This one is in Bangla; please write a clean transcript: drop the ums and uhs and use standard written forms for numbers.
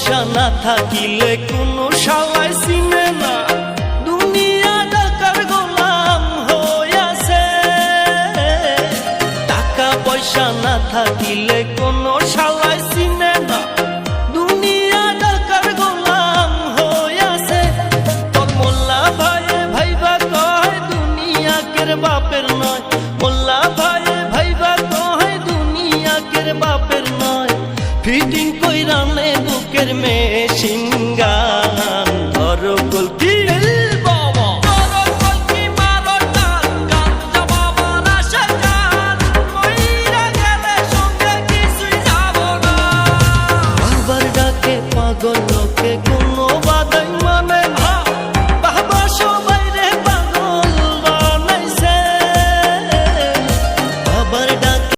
পয়সা না থাকিলে কোনো শালায় চিনে না, দুনিয়া টাকার গোলাম হইয়াছে। টাকা পয়সা না থাকিলে কোনো শালায় চিনে না, দুনিয়া টাকার গোলাম হইয়াছে। তোর মোল্লা ভাইয়ে ভাইবা কয় দুনিয়া কের বাপের নয়, মোল্লা ভাইয়ে ভাইবা কয় দুনিয়া কের বাপের নয়। ফিটিং কইরা নে বুকের মেশিন গান।